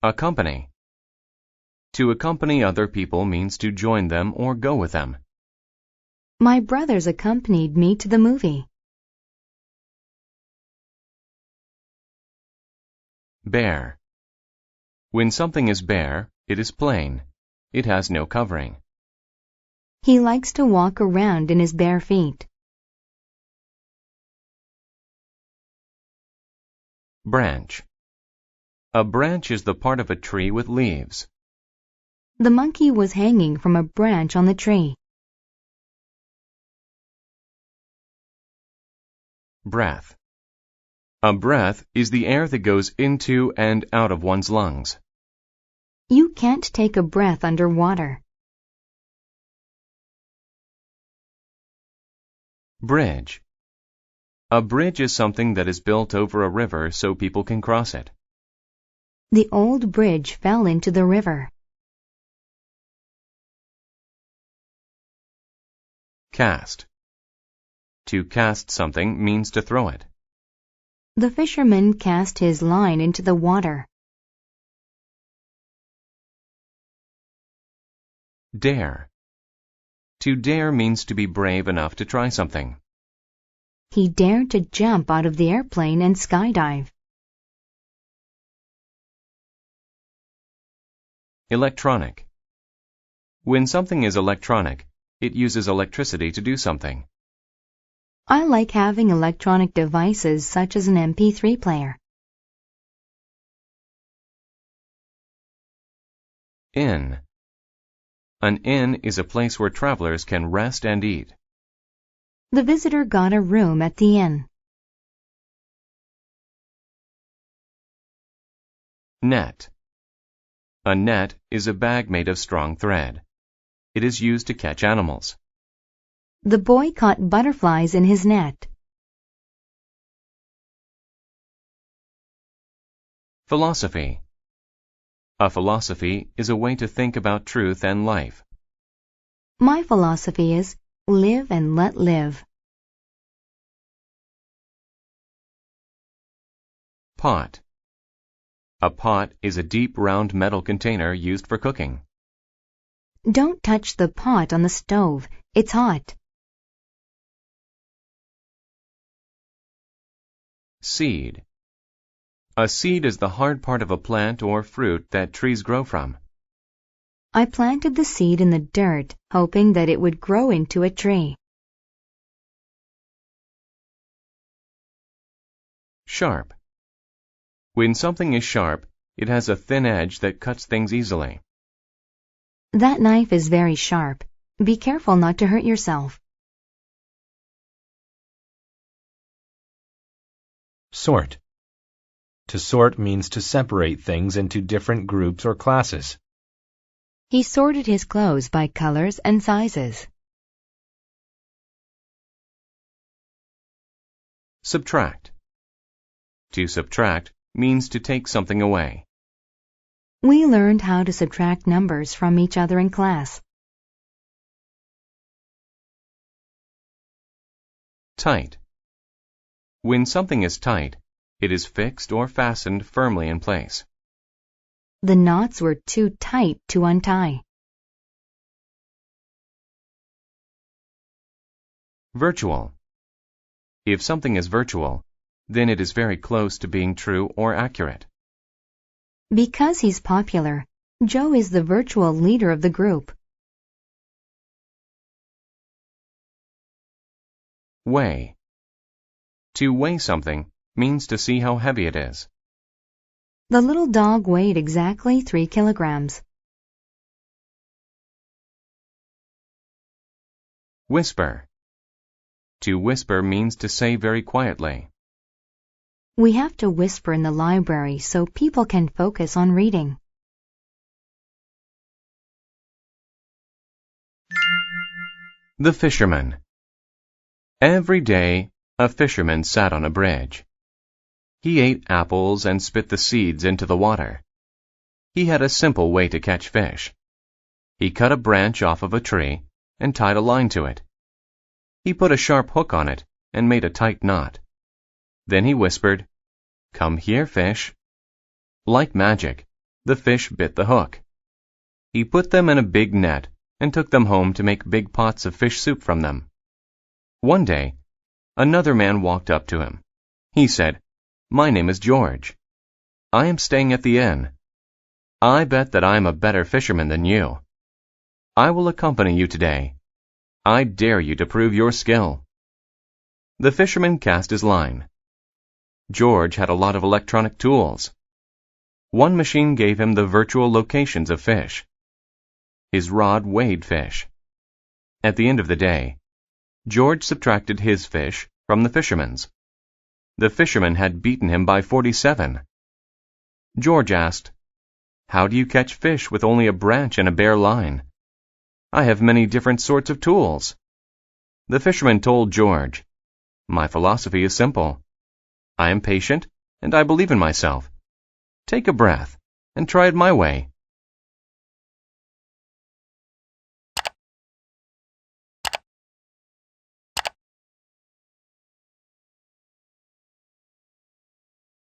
Accompany. To accompany other people means to join them or go with them. My brothers accompanied me to the movie. Bare. When something is bare, it is plain. It has no covering. He likes to walk around in his bare feet. Branch. A branch is the part of a tree with leaves. The monkey was hanging from a branch on the tree. Breath. A breath is the air that goes into and out of one's lungs. You can't take a breath underwater. Bridge. A bridge is something that is built over a river so people can cross it. The old bridge fell into the river. Cast. To cast something means to throw it. The fisherman cast his line into the water. Dare. To dare means to be brave enough to try something. He dared to jump out of the airplane and skydive. Electronic. When something is electronic, it uses electricity to do something. I like having electronic devices such as an MP3 player. Inn. An inn is a place where travelers can rest and eat. The visitor got a room at the inn. Net. A net is a bag made of strong thread. It is used to catch animals. The boy caught butterflies in his net. Philosophy. A philosophy is a way to think about truth and life. My philosophy is live and let live. Pot. A pot is a deep round metal container used for cooking. Don't touch the pot on the stove. It's hot. Seed. A seed is the hard part of a plant or fruit that trees grow from. I planted the seed in the dirt, hoping that it would grow into a tree. Sharp. When something is sharp, it has a thin edge that cuts things easily. That knife is very sharp. Be careful not to hurt yourself. Sort. To sort means to separate things into different groups or classes. He sorted his clothes by colors and sizes. Subtract. To subtract means to take something away. We learned how to subtract numbers from each other in class. Tight. When something is tight, it is fixed or fastened firmly in place. The knots were too tight to untie. Virtual. If something is virtual, then it is very close to being true or accurate. Because he's popular, Joe is the virtual leader of the group. Weigh. To weigh something means to see how heavy it is. The little dog weighed exactly 3 kilograms. Whisper. To whisper means to say very quietly. We have to whisper in the library so people can focus on reading. The fisherman. Every day, a fisherman sat on a bridge. He ate apples and spit the seeds into the water. He had a simple way to catch fish. He cut a branch off of a tree and tied a line to it. He put a sharp hook on it and made a tight knot. Then he whispered, "Come here, fish." Like magic, the fish bit the hook. He put them in a big net and took them home to make big pots of fish soup from them. One day, another man walked up to him. He said, "My name is George. I am staying at the inn. I bet that I am a better fisherman than you. I will accompany you today. I dare you to prove your skill." The fisherman cast his line. George had a lot of electronic tools. One machine gave him the virtual locations of fish. His rod weighed fish. At the end of the day, George subtracted his fish from the fisherman's. The fisherman had beaten him by 47. George asked, "How do you catch fish with only a branch and a bare line?" "I have many different sorts of tools." The fisherman told George, "My philosophy is simple. I am patient, and I believe in myself. Take a breath, and try it my way.